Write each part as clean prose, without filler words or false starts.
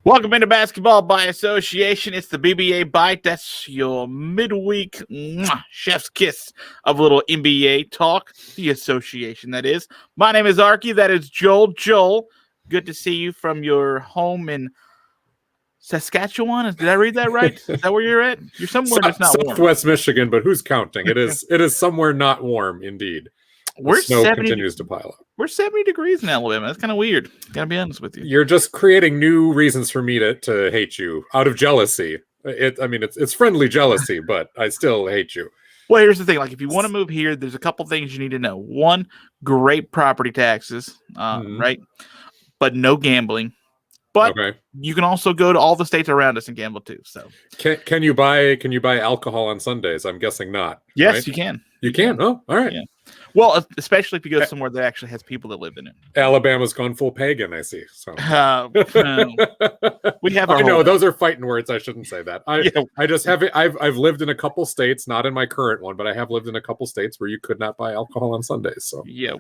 Welcome into Basketball by Association. It's the BbA Byte. That's your midweek chef's kiss of a little NBA talk. The association, that is. My name is Arky. That is Joel. Joel, good to see you from your home in Saskatchewan. Did I read that right? Is that where you're at? You're somewhere that's not warm. Southwest Michigan, but who's counting? It is somewhere not warm, indeed. The snow continues to pile up. We're 70 degrees in Alabama. That's kind of weird. Gotta be honest with you. You're just creating new reasons for me to hate you out of jealousy. It's friendly jealousy, but I still hate you. Well, here's the thing. Like, if you want to move here, there's a couple things you need to know. One, great property taxes, right? But no gambling. But you can also go to all the states around us and gamble too. So can you buy alcohol on Sundays? I'm guessing not. Yes, right? You can. You can. Oh, all right. Yeah. Well, especially if you go somewhere that actually has people that live in it. Alabama's gone full pagan, I see. So we have. I know those are fighting words. I shouldn't say that. I just have it. I've lived in a couple states, not in my current one, but I have lived in a couple states where you could not buy alcohol on Sundays. So yeah,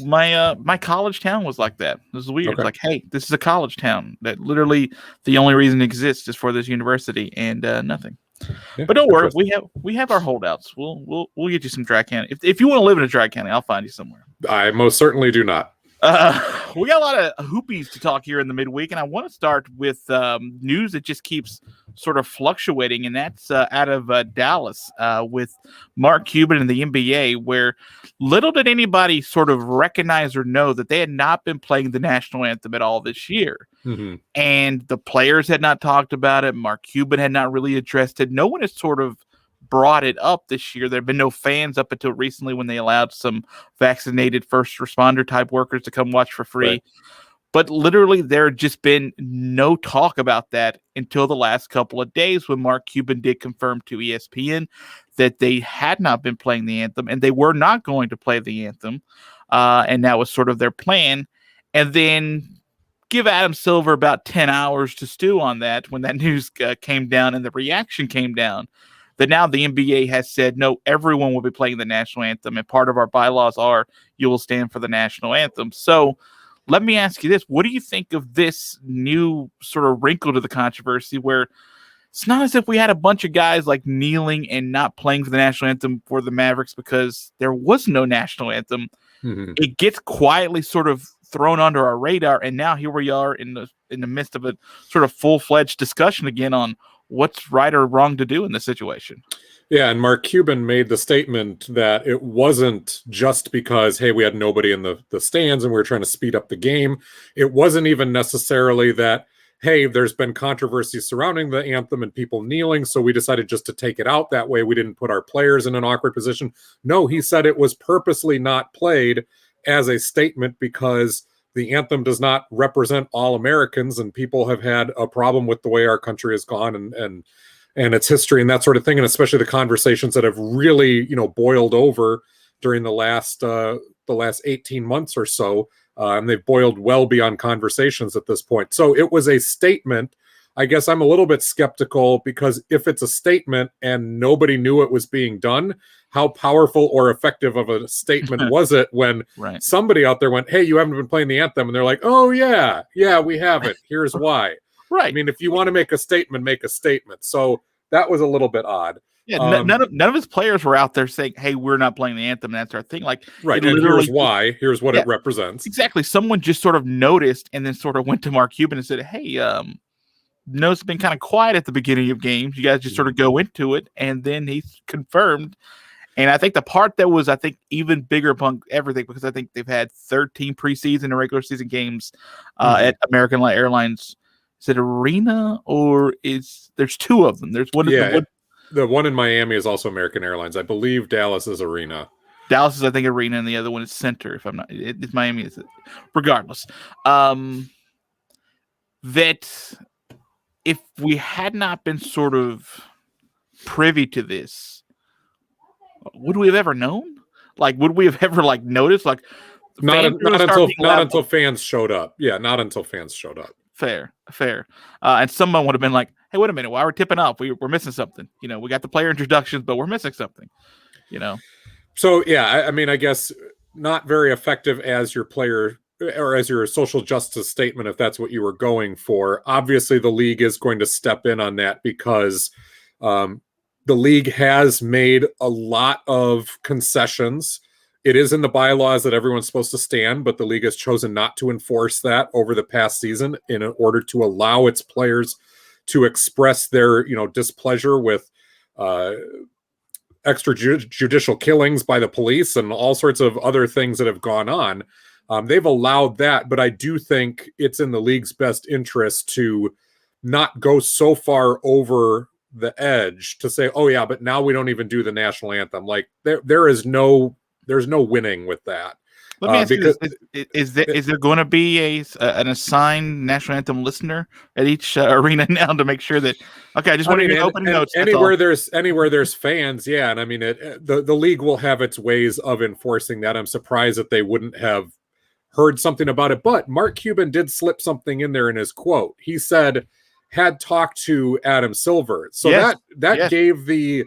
my college town was like that. This is weird. It's like, hey, this is a college town that literally the only reason it exists is for this university and nothing. Yeah, but don't worry, we have our holdouts. We'll get you some dry county. If you want to live in a dry county, I'll find you somewhere. I most certainly do not. We got a lot of hoopies to talk here in the midweek, and I want to start with news that just keeps sort of fluctuating, and that's out of Dallas with Mark Cuban and the NBA, where little did anybody sort of recognize or know that they had not been playing the national anthem at all this year. Mm-hmm. And the players had not talked about it. Mark Cuban had not really addressed it. No one has sort of brought it up this year. There have been no fans up until recently when they allowed some vaccinated first responder type workers to come watch for free. Right. But literally there had just been no talk about that until the last couple of days when Mark Cuban did confirm to ESPN that they had not been playing the anthem and they were not going to play the anthem. And that was sort of their plan. And then give Adam Silver about 10 hours to stew on that when that news came down and the reaction came down. That now the NBA has said, no, everyone will be playing the national anthem, and part of our bylaws are you will stand for the national anthem. So let me ask you this. What do you think of this new sort of wrinkle to the controversy where it's not as if we had a bunch of guys like kneeling and not playing for the national anthem for the Mavericks because there was no national anthem. Mm-hmm. It gets quietly sort of thrown under our radar, and now here we are in the midst of a sort of full-fledged discussion again on what's right or wrong to do in this situation. Yeah, and Mark Cuban made the statement that it wasn't just because, hey, we had nobody in the stands and we were trying to speed up the game. It wasn't even necessarily that, hey, there's been controversy surrounding the anthem and people kneeling, so we decided just to take it out that way. We didn't put our players in an awkward position. No, he said it was purposely not played as a statement because the anthem does not represent all Americans, and people have had a problem with the way our country has gone and its history and that sort of thing, and especially the conversations that have really, boiled over during the last 18 months or so, and they've boiled well beyond conversations at this point. So it was a statement. I guess I'm a little bit skeptical because if it's a statement and nobody knew it was being done, how powerful or effective of a statement was it when somebody out there went, hey, you haven't been playing the anthem, and they're like, oh yeah, we haven't. Here's why. Right. I mean, if you want to make a statement, make a statement. So that was a little bit odd. Yeah, none of his players were out there saying, hey, we're not playing the anthem, and that's our thing. Like, right, and here's why. Here's what it represents. Exactly. Someone just sort of noticed and then sort of went to Mark Cuban and said, hey, it's been kind of quiet at the beginning of games. You guys just sort of go into it, and then he's confirmed. And I think the part that was, even bigger upon everything, because I think they've had 13 preseason and regular season games at American Airlines. Is it Arena or there's two of them? There's one. Yeah, the one in Miami is also American Airlines. I believe Dallas is Arena. Dallas is, I think, Arena, and the other one is Center. If I'm not, it's Miami. Is it? Regardless, that if we had not been sort of privy to this, would we have ever known? Like, would we have ever noticed? Like, not until fans showed up. Yeah, not until fans showed up. Fair. And someone would have been like, hey, wait a minute, why are we tipping off? We're missing something. We got the player introductions, but we're missing something. So, yeah, I mean, I guess not very effective as your player or as your social justice statement, if that's what you were going for. Obviously, the league is going to step in on that because the league has made a lot of concessions. It is in the bylaws that everyone's supposed to stand, but the league has chosen not to enforce that over the past season in order to allow its players to express their, displeasure with extrajudicial killings by the police and all sorts of other things that have gone on. They've allowed that, but I do think it's in the league's best interest to not go so far over the edge to say, oh yeah, but now we don't even do the national anthem. Like there's no winning with that. Let me ask you this. Is there going to be an assigned national anthem listener at each arena now to make sure that, okay, I just want to get opening notes. Anywhere there's fans. Yeah. And I mean, the league will have its ways of enforcing that. I'm surprised that they wouldn't have heard something about it, but Mark Cuban did slip something in there in his quote. He said, had talked to Adam Silver. So yes. that gave the,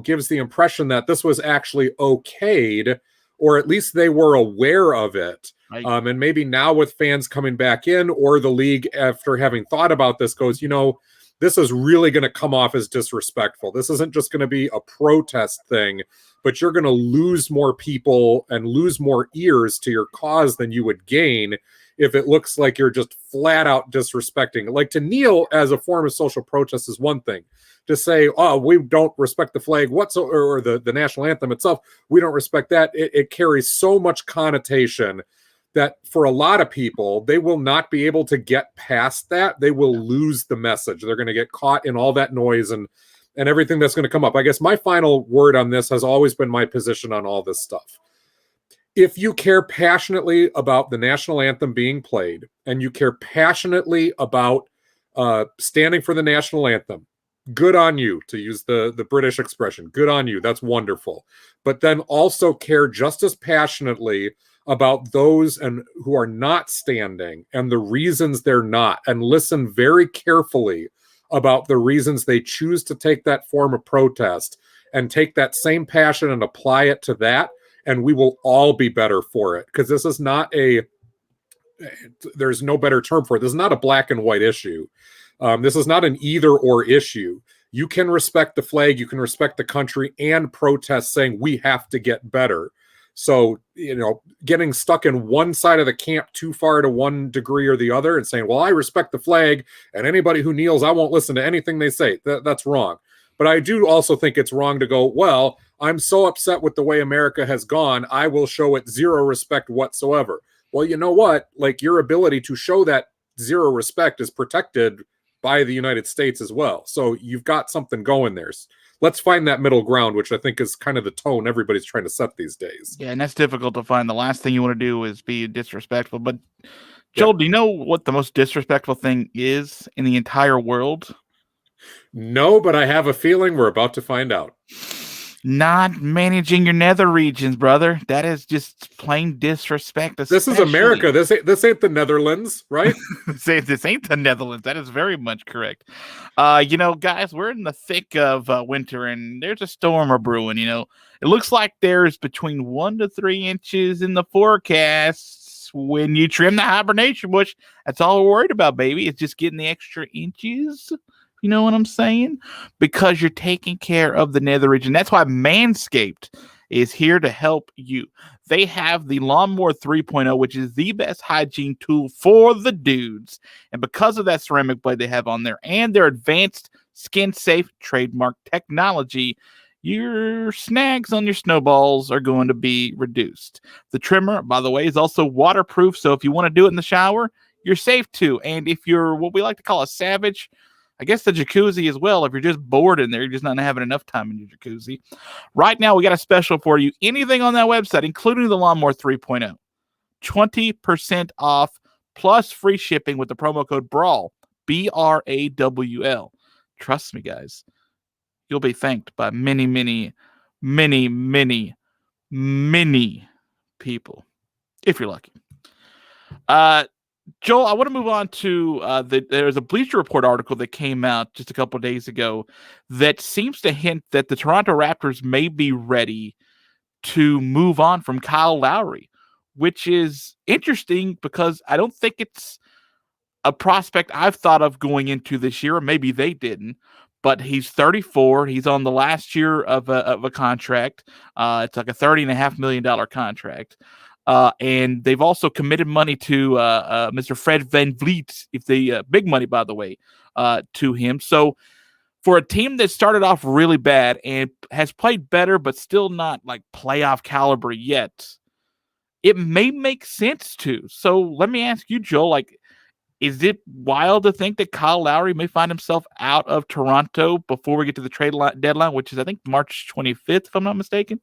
gives the impression that this was actually okayed, or at least they were aware of it. Right. And maybe now with fans coming back in, or the league, after having thought about this, goes, this is really going to come off as disrespectful. This isn't just going to be a protest thing, but you're going to lose more people and lose more ears to your cause than you would gain if it looks like you're just flat out disrespecting. Like, to kneel as a form of social protest is one thing. To say, oh, we don't respect the flag whatsoever, or the national anthem itself, we don't respect that. It carries so much connotation that for a lot of people, they will not be able to get past that. They will lose the message. They're going to get caught in all that noise and everything that's going to come up. I guess my final word on this has always been my position on all this stuff. If you care passionately about the national anthem being played, and you care passionately about standing for the national anthem, good on you, to use the British expression. Good on you. That's wonderful. But then also care just as passionately about those who are not standing and the reasons they're not, and listen very carefully about the reasons they choose to take that form of protest, and take that same passion and apply it to that, and we will all be better for it. Because this is not there's no better term for it. This is not a black and white issue. This is not an either or issue. You can respect the flag, you can respect the country, and protest saying we have to get better. So, getting stuck in one side of the camp too far to one degree or the other and saying, well, I respect the flag, and anybody who kneels, I won't listen to anything they say. That's wrong. But I do also think it's wrong to go, well, I'm so upset with the way America has gone, I will show it zero respect whatsoever. Well, you know what? Like, your ability to show that zero respect is protected by the United States as well. So you've got something going there. Let's find that middle ground, which I think is kind of the tone everybody's trying to set these days. Yeah, and that's difficult to find. The last thing you want to do is be disrespectful. But Joel, do you know what the most disrespectful thing is in the entire world? No, but I have a feeling we're about to find out. Not managing your nether regions, brother. That is just plain disrespect. This is America. This ain't the Netherlands, right? This ain't the Netherlands. That is very much correct. Guys, we're in the thick of winter, and there's a storm brewing. It looks like there's between 1 to 3 inches in the forecast. When you trim the hibernation bush, that's all we're worried about, baby. It's just getting the extra inches. You know what I'm saying? Because you're taking care of the nether region. That's why Manscaped is here to help you. They have the Lawnmower 3.0, which is the best hygiene tool for the dudes. And because of that ceramic blade they have on there and their advanced skin-safe trademark technology, your snags on your snowballs are going to be reduced. The trimmer, by the way, is also waterproof. So if you want to do it in the shower, you're safe too. And if you're what we like to call a savage, I guess the jacuzzi as well. If you're just bored in there, you're just not having enough time in your jacuzzi. Right now, we got a special for you. Anything on that website, including the Lawnmower 3.0, 20% off plus free shipping with the promo code BRAWL, BRAWL. Trust me, guys. You'll be thanked by many, many, many, many, many people, if you're lucky. Joel, I want to move on to there's a Bleacher Report article that came out just a couple of days ago that seems to hint that the Toronto Raptors may be ready to move on from Kyle Lowry. which is interesting because I don't think it's a prospect I've thought of going into this year, or maybe they didn't. But he's 34. He's on the last year of a contract. It's like a $30.5 million contract. And they've also committed money to Mr. Fred VanVleet, if they big money, by the way, to him. So for a team that started off really bad and has played better, but still not like playoff caliber yet, it may make sense to. So let me ask you, Joel, like, is it wild to think that Kyle Lowry may find himself out of Toronto before we get to the trade deadline, which is, I think, March 25th, if I'm not mistaken?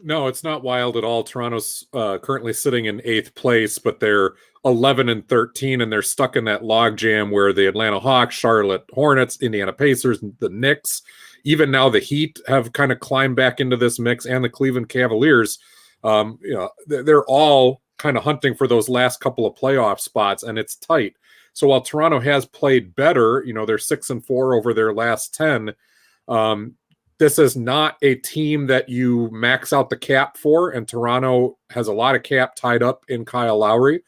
No, it's not wild at all. Toronto's currently sitting in 8th place, but they're 11-13, and they're stuck in that logjam where the Atlanta Hawks, Charlotte Hornets, Indiana Pacers, the Knicks, even now the Heat have kind of climbed back into this mix, and the Cleveland Cavaliers. They're all kind of hunting for those last couple of playoff spots, and it's tight. So while Toronto has played better, they're 6-4 over their last 10. This is not a team that you max out the cap for, and Toronto has a lot of cap tied up in Kyle Lowry.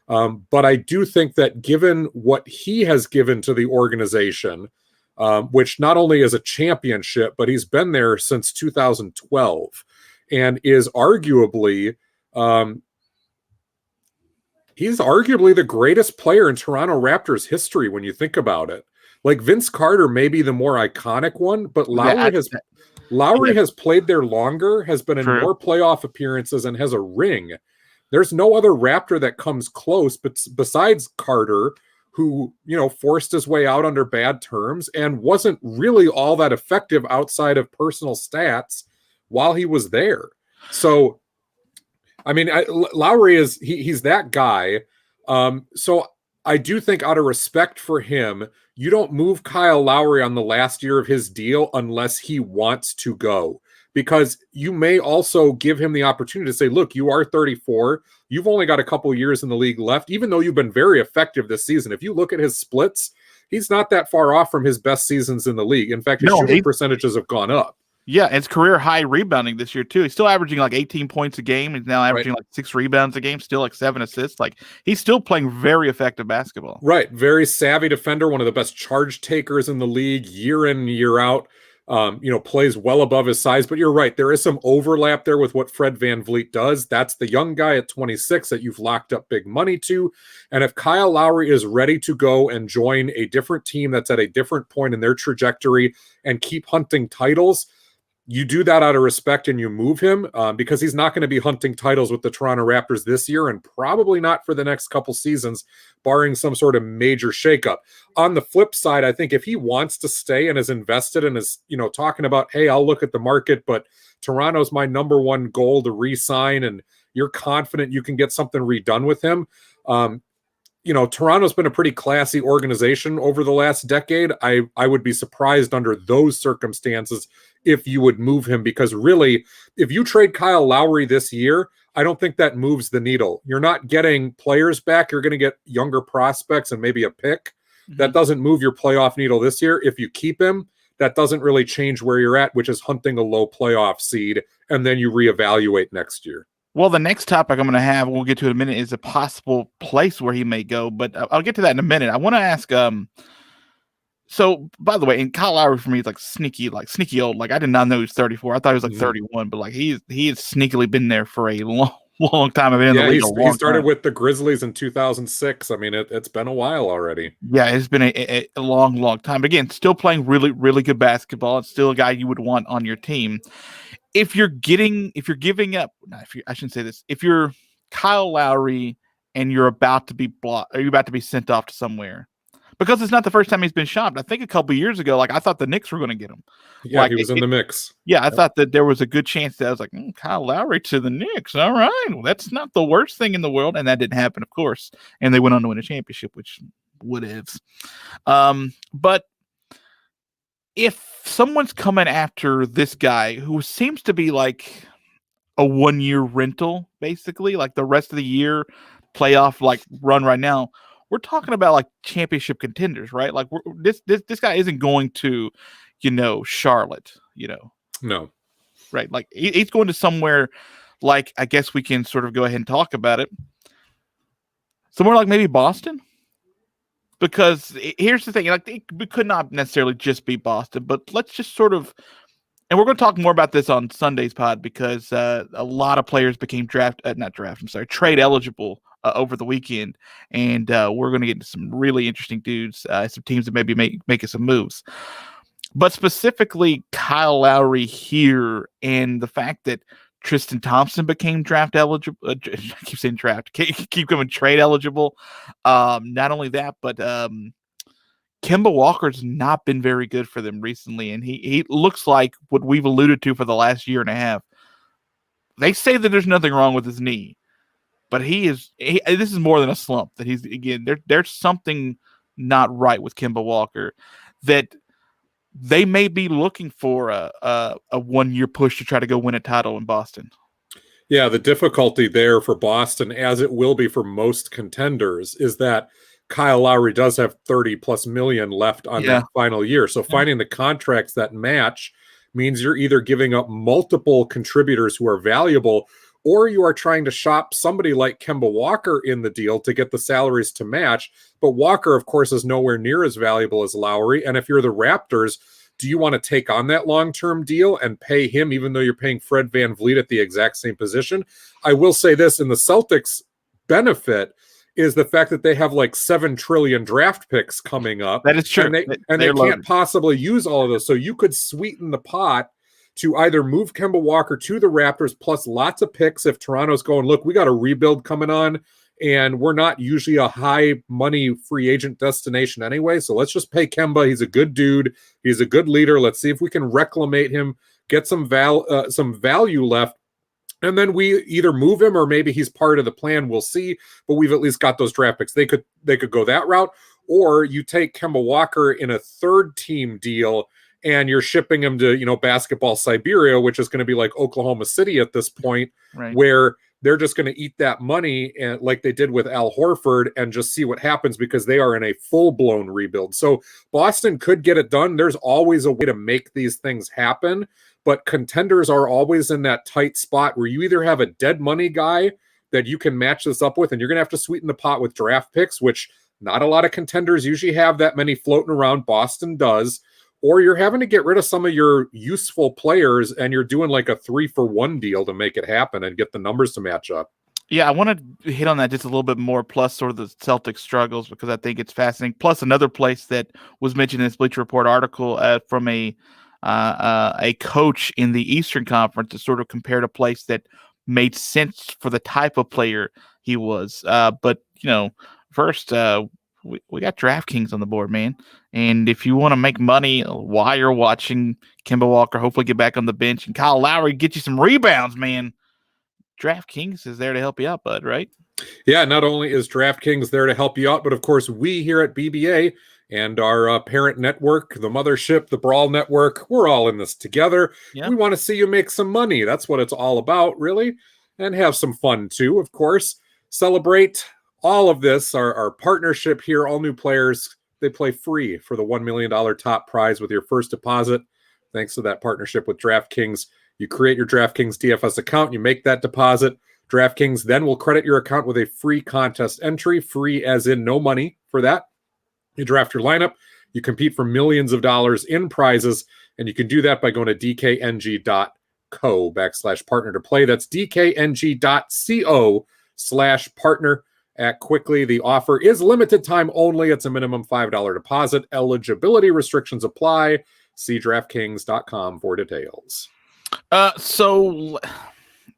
But I do think that given what he has given to the organization, which not only is a championship, but he's been there since 2012 and is arguably he's arguably the greatest player in Toronto Raptors history when you think about it. Like Vince Carter may be the more iconic one, but Lowry has played there longer, has been in more playoff appearances, and has a ring. There's no other Raptor that comes close, but besides Carter, who forced his way out under bad terms and wasn't really all that effective outside of personal stats while he was there. So, I mean, Lowry he's that guy. So I do think out of respect for him, you don't move Kyle Lowry on the last year of his deal unless he wants to go, because you may also give him the opportunity to say, look, you are 34. You've only got a couple years in the league left, even though you've been very effective this season. If you look at his splits, he's not that far off from his best seasons in the league. In fact, his shooting percentages have gone up. Yeah, and it's career high rebounding this year, too. He's still averaging like 18 points a game. He's now averaging like 6 rebounds a game, still like 7 assists. Like, he's still playing very effective basketball. Right. Very savvy defender, one of the best charge takers in the league year in, year out. Plays well above his size. But you're right. There is some overlap there with what Fred VanVleet does. That's the young guy at 26 that you've locked up big money to. And if Kyle Lowry is ready to go and join a different team that's at a different point in their trajectory and keep hunting titles, you do that out of respect and you move him because he's not going to be hunting titles with the Toronto Raptors this year and probably not for the next couple seasons, barring some sort of major shakeup. On the flip side, I think if he wants to stay and is invested and is, talking about, hey, I'll look at the market, but Toronto's my number one goal to re-sign, and you're confident you can get something redone with him. Toronto's been a pretty classy organization over the last decade. I would be surprised under those circumstances if you would move him, because really, if you trade Kyle Lowry this year, I don't think that moves the needle. You're not getting players back. You're going to get younger prospects and maybe a pick. Mm-hmm. That doesn't move your playoff needle this year. If you keep him, that doesn't really change where you're at, which is hunting a low playoff seed, and then you reevaluate next year. Well, the next topic I'm going to have, we'll get to in a minute, is a possible place where he may go, but I'll get to that in a minute. I want to ask, so by the way, and Kyle Lowry for me is like sneaky old. Like, I did not know he was 34. I thought he was like 31, but like he has sneakily been there for a long time. I've been in the league he started with the Grizzlies in 2006. I mean, it's been a while already. Yeah, it's been a long time. But again, still playing really, really good basketball. It's still a guy you would want on your team. If you're giving up, I shouldn't say this. If you're Kyle Lowry and you're about to be sent off to somewhere, because it's not the first time he's been shopped. I think a couple of years ago, like, I thought the Knicks were going to get him. Yeah, he was in the mix. Yeah, I thought that there was a good chance that I was like, Kyle Lowry to the Knicks. All right, well, that's not the worst thing in the world, and that didn't happen, of course. And they went on to win a championship, which would have. But if someone's coming after this guy who seems to be like a 1-year rental, basically, like the rest of the year playoff like run right now, we're talking about like championship contenders, right? Like this guy isn't going to, Charlotte, No. Right. Like he's going to somewhere like I guess we can sort of go ahead and talk about it. Somewhere like maybe Boston. Because here's the thing, like we could not necessarily just be Boston, but let's just sort of, and we're going to talk more about this on Sunday's pod because a lot of players became trade eligible over the weekend, and we're going to get into some really interesting dudes, some teams that maybe making some moves. But specifically, Kyle Lowry here, and the fact that Tristan Thompson became draft eligible. I keep saying draft. Keep coming trade eligible. Not only that, but Kemba Walker's not been very good for them recently, and he looks like what we've alluded to for the last year and a half. They say that there's nothing wrong with his knee, but this is more than a slump. That he's again there's something not right with Kemba Walker that they may be looking for a 1 year push to try to go win a title in Boston. Yeah, the difficulty there for Boston, as it will be for most contenders, is that Kyle Lowry does have 30 plus million left on that final year. So finding the contracts that match means you're either giving up multiple contributors who are valuable, or you are trying to shop somebody like Kemba Walker in the deal to get the salaries to match. But Walker, of course, is nowhere near as valuable as Lowry. And if you're the Raptors, do you want to take on that long-term deal and pay him, even though you're paying Fred VanVleet at the exact same position? I will say this, in the Celtics' benefit is the fact that they have like 7 trillion draft picks coming up. That is true. And they can't possibly use all of those. So you could sweeten the pot to either move Kemba Walker to the Raptors plus lots of picks if Toronto's going, look, we got a rebuild coming on, and we're not usually a high money free agent destination anyway. So let's just pay Kemba. He's a good dude. He's a good leader. Let's see if we can reclamate him, get some value left. And then we either move him or maybe he's part of the plan. We'll see. But we've at least got those draft picks. They could go that route. Or you take Kemba Walker in a third team deal and you're shipping him to, basketball Siberia, which is going to be like Oklahoma City at this point, right, where they're just going to eat that money and like they did with Al Horford and just see what happens because they are in a full-blown rebuild. So Boston could get it done. There's always a way to make these things happen, but contenders are always in that tight spot where you either have a dead money guy that you can match this up with, and you're going to have to sweeten the pot with draft picks, which not a lot of contenders usually have that many floating around. Boston does. Or you're having to get rid of some of your useful players and you're doing like a 3-for-1 deal to make it happen and get the numbers to match up. Yeah, I want to hit on that just a little bit more, plus sort of the Celtics struggles, because I think it's fascinating. Plus another place that was mentioned in this Bleacher Report article from a coach in the Eastern Conference to sort of compare a place that made sense for the type of player he was. But, first, we got DraftKings on the board, man. And if you want to make money while you're watching Kemba Walker hopefully get back on the bench and Kyle Lowry get you some rebounds, man, DraftKings is there to help you out, bud, right? Yeah, not only is DraftKings there to help you out, but of course we here at BbA and our parent network, the mothership, the Brawl Network, we're all in this together. Yep. We want to see you make some money. That's what it's all about, really. And have some fun too, of course. Celebrate all of this, our partnership here, all new players, they play free for the $1 million top prize with your first deposit. Thanks to that partnership with DraftKings. You create your DraftKings DFS account, you make that deposit. DraftKings then will credit your account with a free contest entry, free as in no money for that. You draft your lineup, you compete for millions of dollars in prizes, and you can do that by going to dkng.co/partner to play. That's dkng.co/partner. Act quickly. The offer is limited time only. It's a minimum $5 deposit. Eligibility restrictions apply. See DraftKings.com for details. So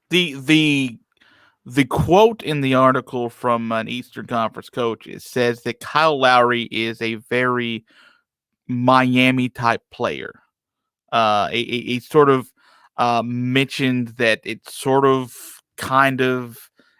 the quote in the article from an Eastern Conference coach says that Kyle Lowry is a very Miami type player. He sort of mentioned that it's sort of kind of,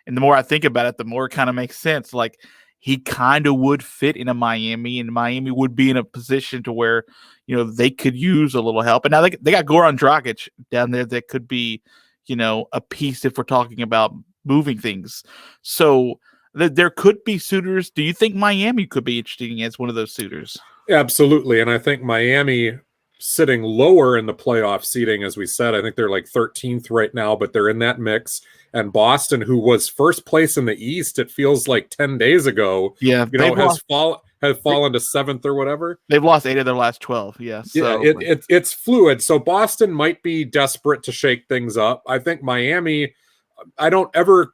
and the more I think about it, the more it kind of makes sense. Like he kind of would fit in a Miami, and Miami would be in a position to where, they could use a little help. And now they got Goran Dragic down there that could be, a piece if we're talking about moving things. So there could be suitors. Do you think Miami could be interesting as one of those suitors? Absolutely. And I think Miami sitting lower in the playoff seeding, as we said. I think they're like 13th right now, but they're in that mix. And Boston, who was first place in the East, it feels like 10 days ago, Yeah, has fallen to 7th or whatever. They've lost 8 of their last 12. Yeah, so it's fluid. So Boston might be desperate to shake things up. I think Miami, I don't ever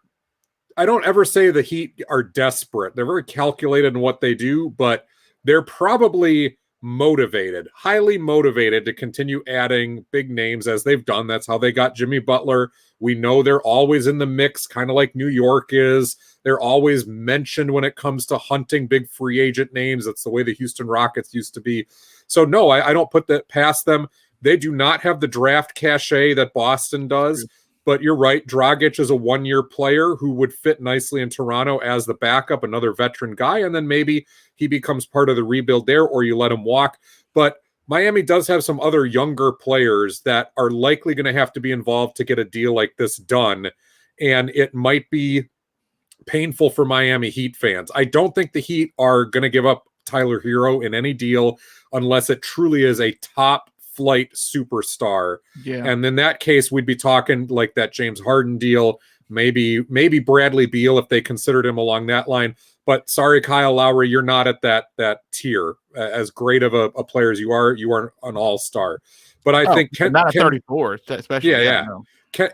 say the Heat are desperate. They're very calculated in what they do, but they're probably motivated, highly motivated to continue adding big names as they've done. That's how they got Jimmy Butler. We know they're always in the mix, kind of like New York is. They're always mentioned when it comes to hunting big free agent names. That's the way the Houston Rockets used to be. So no, I don't put that past them. They do not have the draft cachet that Boston does. But you're right, Dragic is a one-year player who would fit nicely in Toronto as the backup, another veteran guy, and then maybe he becomes part of the rebuild there, or you let him walk. But Miami does have some other younger players that are likely going to have to be involved to get a deal like this done, and it might be painful for Miami Heat fans. I don't think the Heat are going to give up Tyler Hero in any deal unless it truly is a top flight superstar. Yeah. And in that case, we'd be talking like that James Harden deal, maybe Bradley Beal if they considered him along that line. But sorry, Kyle Lowry, you're not at that tier. As great of a player as you are an all-star. But I think not a 34, especially. Yeah.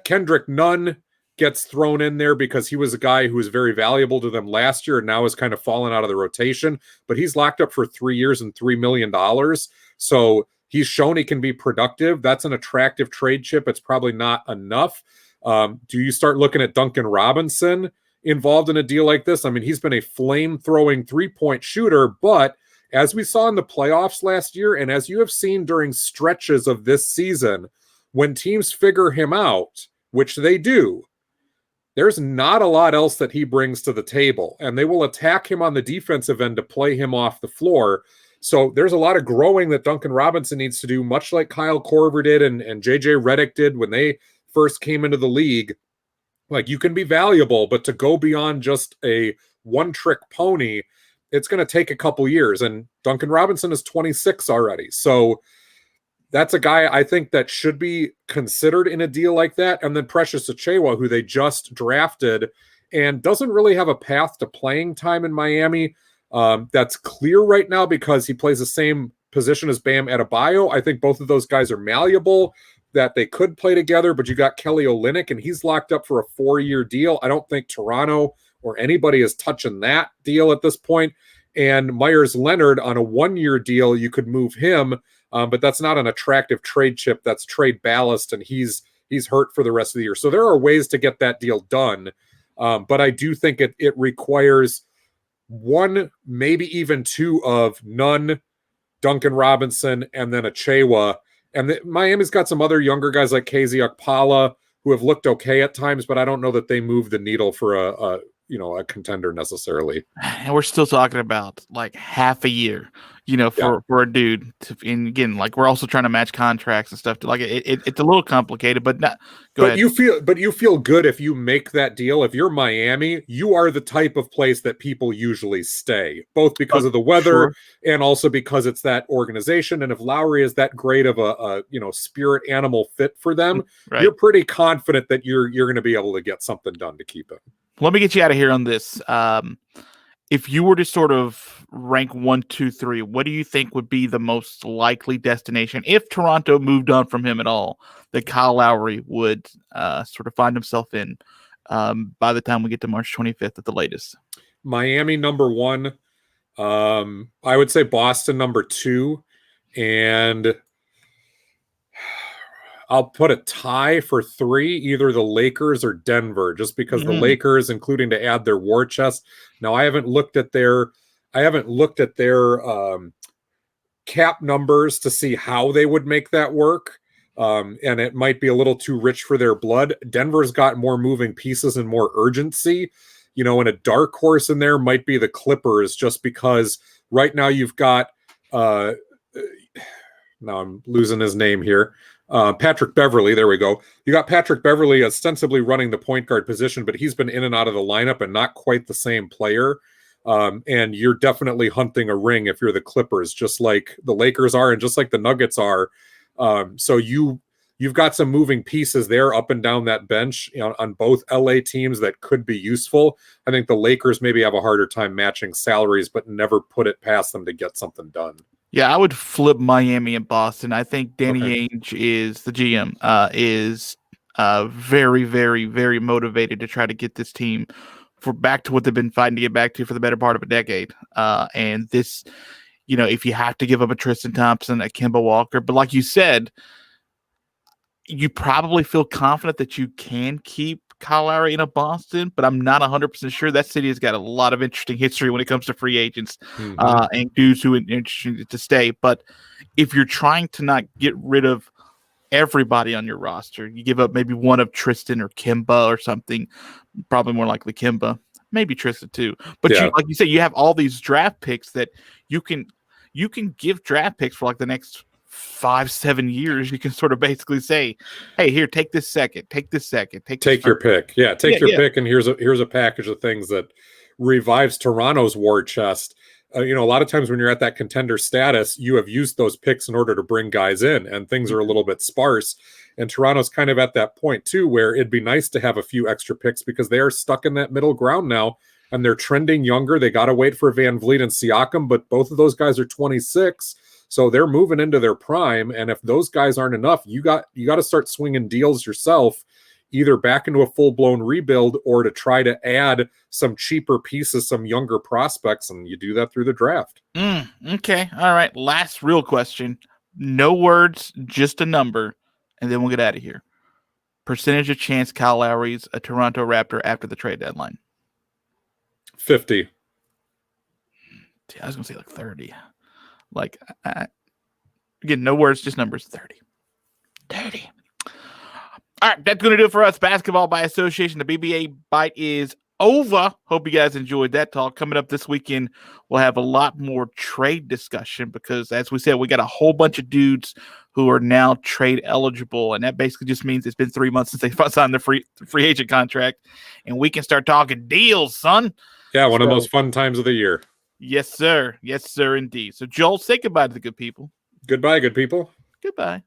Kendrick Nunn gets thrown in there because he was a guy who was very valuable to them last year and now has kind of fallen out of the rotation. But he's locked up for 3 years and $3 million. So he's shown he can be productive. That's an attractive trade chip. It's probably not enough. Do you start looking at Duncan Robinson involved in a deal like this? I mean, he's been a flame-throwing three-point shooter, but as we saw in the playoffs last year, and as you have seen during stretches of this season, when teams figure him out, which they do, there's not a lot else that he brings to the table, and they will attack him on the defensive end to play him off the floor. So there's a lot of growing that Duncan Robinson needs to do, much like Kyle Korver did and JJ Redick did when they first came into the league. Like, you can be valuable, but to go beyond just a one-trick pony, it's going to take a couple years. And Duncan Robinson is 26 already. So that's a guy I think that should be considered in a deal like that. And then Precious Achiuwa, who they just drafted and doesn't really have a path to playing time in Miami. That's clear right now because he plays the same position as Bam Adebayo. I think both of those guys are malleable, that they could play together, but you got Kelly Olynyk, and he's locked up for a 4-year deal. I don't think Toronto or anybody is touching that deal at this point. And Myers Leonard on a 1-year deal, you could move him, but that's not an attractive trade chip. That's trade ballast, and he's hurt for the rest of the year. So there are ways to get that deal done, but I do think it requires one, maybe even two of Nunn, Duncan Robinson, and then Achiuwa. And Miami's got some other younger guys like KZ Okpala who have looked okay at times, but I don't know that they move the needle for a contender necessarily. And we're still talking about like half a year, for a dude. And again, like, we're also trying to match contracts and stuff. It's a little complicated, but not. Go ahead. You feel good if you make that deal. If you're Miami, you are the type of place that people usually stay, both because of the weather and also because it's that organization. And if Lowry is that great of a spirit animal fit for them, right, you're pretty confident that you're going to be able to get something done to keep him. Let me get you out of here on this. If you were to sort of rank 1, 2, 3, what do you think would be the most likely destination if Toronto moved on from him at all, that Kyle Lowry would sort of find himself in by the time we get to March 25th at the latest? Miami number 1. I would say Boston number 2, and I'll put a tie for 3, either the Lakers or Denver, just because the Lakers, including to add their war chest. Now, I haven't looked at their cap numbers to see how they would make that work. And it might be a little too rich for their blood. Denver's got more moving pieces and more urgency, and a dark horse in there might be the Clippers, just because right now you've got, now I'm losing his name here. Patrick Beverley, there we go. You got Patrick Beverley ostensibly running the point guard position, but he's been in and out of the lineup and not quite the same player. And you're definitely hunting a ring if you're the Clippers, just like the Lakers are and just like the Nuggets are. So you've got some moving pieces there up and down that bench, on both LA teams that could be useful. I think the Lakers maybe have a harder time matching salaries, but never put it past them to get something done. Yeah, I would flip Miami and Boston. I think Danny Ainge is the GM, is very, very, very motivated to try to get this team back to what they've been fighting to get back to for the better part of a decade. And this, if you have to give up a Tristan Thompson, a Kemba Walker, but like you said, you probably feel confident that you can keep Kyle Lowry in Boston, but I'm not 100% sure. That city has got a lot of interesting history when it comes to free agents and dudes who are interesting to stay. But if you're trying to not get rid of everybody on your roster, you give up maybe one of Tristan or Kemba or something, probably more likely Kemba, maybe Tristan too. But like you said, you have all these draft picks that you can give draft picks for like the next 5-7 years. You can sort of basically say, hey, here, take this second, take your pick. Yeah, take your pick, and here's a package of things that revives Toronto's war chest. A lot of times when you're at that contender status, you have used those picks in order to bring guys in, and things are a little bit sparse. And Toronto's kind of at that point too, where it'd be nice to have a few extra picks because they are stuck in that middle ground now, and they're trending younger. They got to wait for Van Vliet and Siakam, but both of those guys are 26. So they're moving into their prime, and if those guys aren't enough, you got to start swinging deals yourself, either back into a full-blown rebuild or to try to add some cheaper pieces, some younger prospects, and you do that through the draft. Okay, all right. Last real question. No words, just a number, and then we'll get out of here. Percentage of chance Kyle Lowry's a Toronto Raptor after the trade deadline? 50. I was going to say like 30. Again, no words, just numbers. 30. All right, that's going to do it for us. Basketball by association. The BbA Byte is over. Hope you guys enjoyed that talk. Coming up this weekend, we'll have a lot more trade discussion because, as we said, we got a whole bunch of dudes who are now trade eligible, and that basically just means it's been 3 months since they signed the free agent contract, and we can start talking deals, son. Yeah, one of the most fun times of the year. Yes, sir. Yes, sir, indeed. So, Joel, say goodbye to the good people. Goodbye, good people. Goodbye.